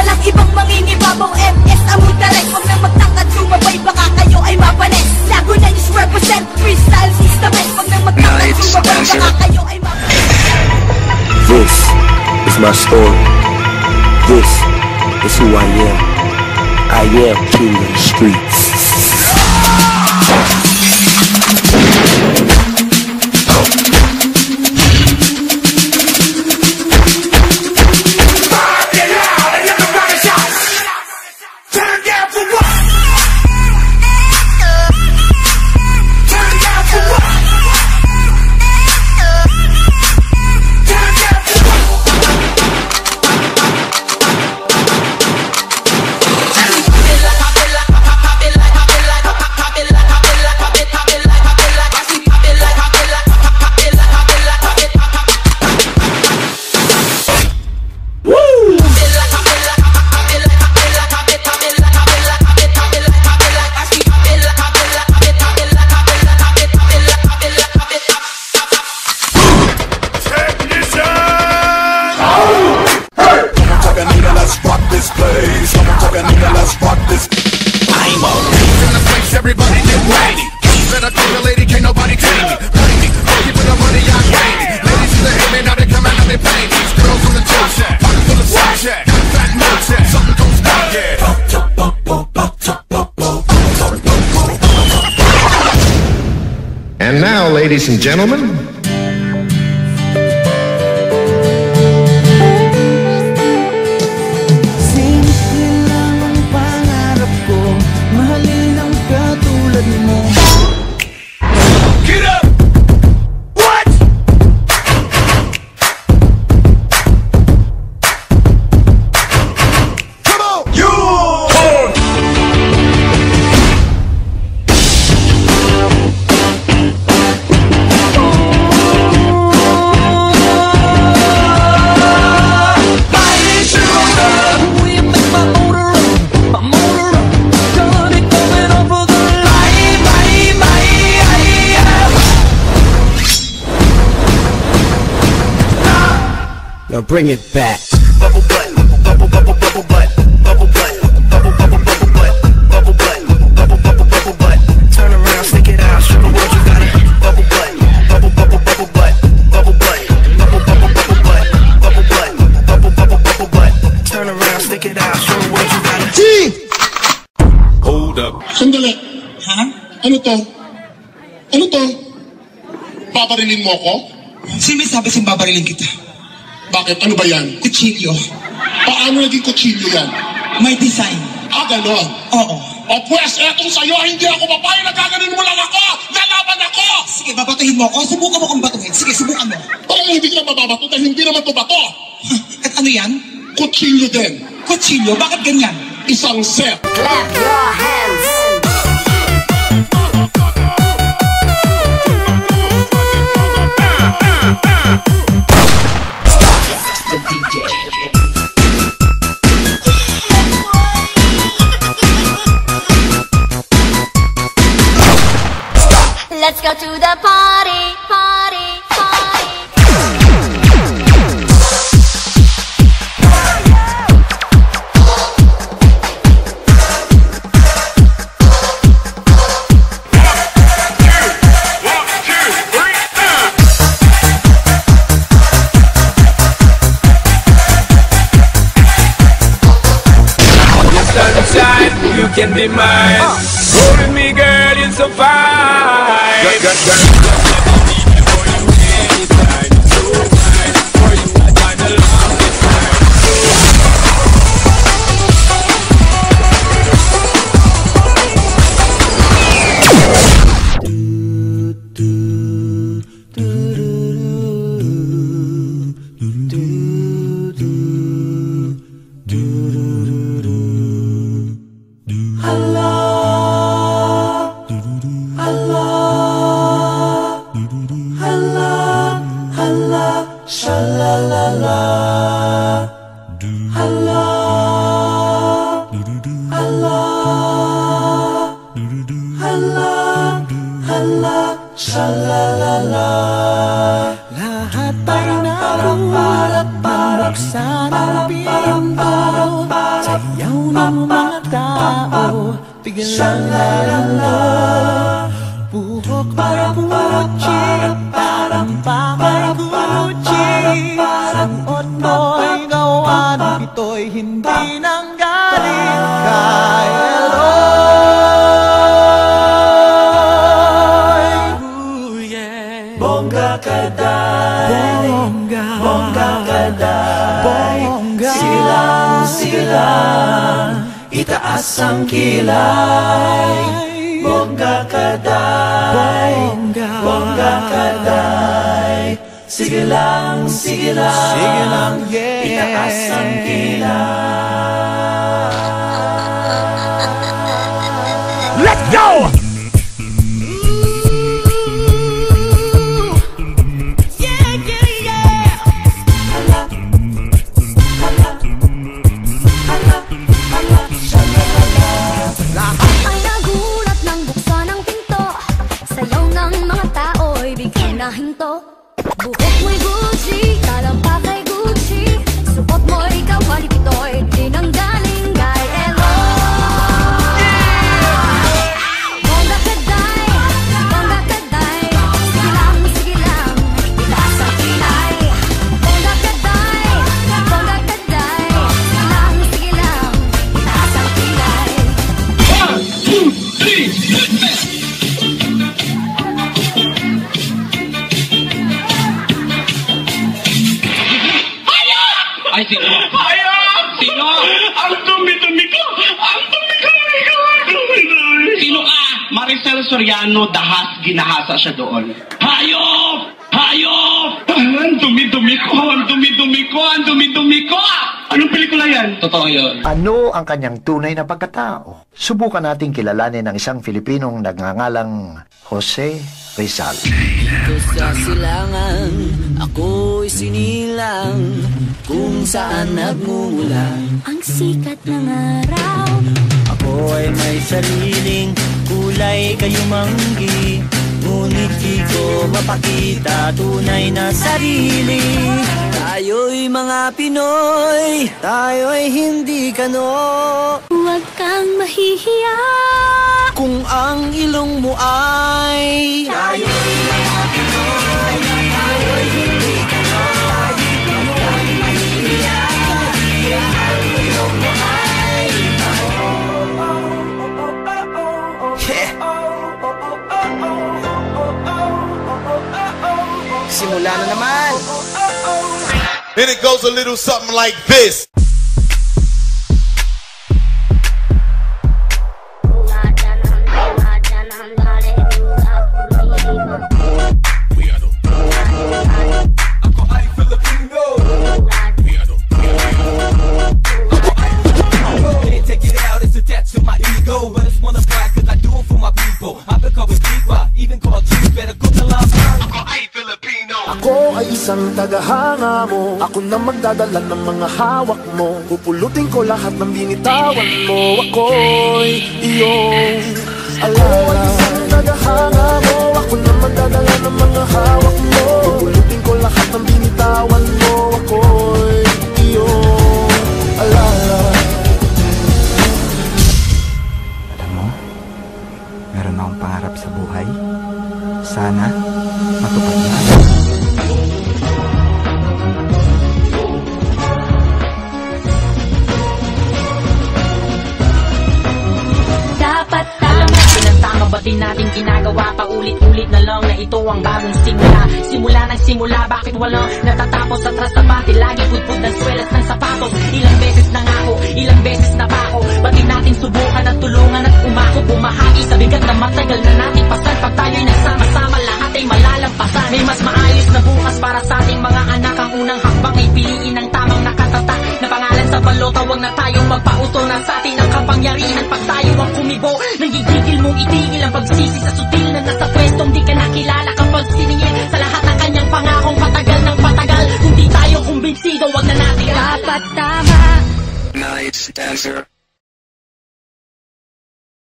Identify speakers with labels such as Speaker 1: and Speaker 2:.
Speaker 1: Walang ibang mangingibabaw, MS ang mutarek. Huwag nang magtangkad, sumabay, baka kayo ay mapanes. Laguna is represent, freestyle system. Huwag nang magtangkad, sumabay, baka kayo ay mapanes.
Speaker 2: This is my story. This is who I am. I am king of the streets.
Speaker 3: Everybody get ready. Better call the lady, can't nobody tame me. Pay me, looking for the money I gave me. Ladies in the heaven, now they come out, now they pay me. Girls on the toe shack, pocket full of slack shack. Fat no check, something don't stop, yeah.
Speaker 4: And now, ladies and gentlemen,
Speaker 2: now bring it back.
Speaker 3: Bubble butt, bubble bubble bubble butt, bubble butt, bubble bubble bubble butt, bubble butt, bubble bubble bubble butt. Turn around, stick it out, show the world you got it. Bubble butt, bubble bubble bubble butt, bubble butt, bubble bubble bubble butt, bubble butt, bubble bubble bubble butt. Turn around, stick it out, show the world you got it.
Speaker 4: hold up.
Speaker 5: Sandali. Ha? Ano to? Ano to? Babarilin mo ako?
Speaker 6: Sino may sabi babarilin kita?
Speaker 5: Bakit? Ano ba yan?
Speaker 6: Kutsilyo.
Speaker 5: Paano naging kutsilyo yan?
Speaker 6: May design.
Speaker 5: Ah, ganon?
Speaker 6: Oo.
Speaker 5: O pues, etong sa'yo, hindi ako papayag, nagkaganin mo lang ako! Lalaban ako!
Speaker 6: Sige, babatuhin mo ako. Subukan mo kong batuhin. Sige, subukan mo.
Speaker 5: Paano hindi ka mababato dahil hindi naman to bato?
Speaker 6: At ano yan?
Speaker 5: Kutsilyo din.
Speaker 6: Kutsilyo? Bakit ganyan?
Speaker 5: Isang set.
Speaker 1: Clap your hands. Let's go to the party, party, party.
Speaker 7: Sunshine, you can be mine. Roll with me, girl, you're so fine.
Speaker 6: Lahat ay nabulat, bumagsak ang pinto.
Speaker 3: Sha-la-la-la, buhok para Gucci, suot mo'y gawa ng pito'y hindi nanggaling kay Eloy. Bongga kaday, bongga kaday, sige lang, itaas ang kilay. Bongga kaday, bongga kaday, sige lang, itaas ang kilay.
Speaker 2: Let's go!
Speaker 1: Ay nagulat nang buksan ang pinto. Sayaw ng mga tao'y biglang nahinto. Buhok mo'y Gucci, talampa kay Gucci. Suot mo'y gawa ni pito'y di nanggaling kay Eloy. Bongga kaday, sige lang, itaas ang kilay. Bongga kaday, sige lang, itaas ang kilay.
Speaker 6: 1, 2, 3, let's go! Ay, sino? Sino?
Speaker 7: Ang dumi-dumi ko!
Speaker 6: Sino ka? Maricel Soriano, dahas, ginahasa siya doon. Hayop! Ang dumi-dumi ko! Anong pelikula yan? Totoo yun.
Speaker 8: Ano ang kanyang tunay na pagkatao? Subukan nating kilalanin ang isang Filipinong nagngangalang Jose Rizal.
Speaker 3: Dito sa silangan, ako'y sinilang, kung saan nagmumula
Speaker 1: Ang sikat ng araw.
Speaker 3: ako ay may sariling kulay kayumanggi, ngunit di ko mapakita tunay na sarili. Tayo'y mga Pinoy, tayo'y hindi kano.
Speaker 1: Huwag kang mahihiya.
Speaker 3: Kung ang ilong mo ay tayo'y mga Pinoy, tayo'y hindi kano. Kung ang mahihiya, ang ilong mo ay simula na naman.
Speaker 9: And it goes a little something like this.
Speaker 2: Ako ay isang tagahanga mo. Ako na magdadala ng mga hawak mo. Pupulutin ko lahat ng binitawan mo. Ako'y iyong alala. Ako ay isang tagahanga mo. Ako na magdadala ng mga hawak mo. Pupulutin ko lahat ng binitawan mo. Ako'y iyong alala.
Speaker 10: Alam mo, meron akong pangarap sa buhay. Sana matupad na.
Speaker 1: Dapat tama.
Speaker 11: Pinantama ba din natin ginagawa? Paulit-ulit na lang na ito ang bagong simula. Simula ng simula, bakit walang natatapos? Atras na pati, lagi pudpud ng swelas ng sapatos. Ilang beses na nga ako, ilang beses na ba ako? Ba't natin subukan at tulungan at umako? Bumahagi sa bigat na matagal na natin pasan. Pag tayo'y nagsama-sama, lahat ay malalampasan. May mas maayos na bukas para sa ating mga anak. Ang unang hakbang ay piliin ng tamang nakatatak na pangalan sa balota. Huwag na tayong magpauto na sa atin ang kapangyarihan. Pag tayo ang kumibo, nanggigigil mong itigil ang pagsisi sa sutil na nasa pwestong di ka nakilala. Kapag siningil sa lahat ng kanyang pangakong patagal ng patagal, kung di tayo kumbinsido, wag na natin
Speaker 1: dapat tama.
Speaker 3: Nice dancer.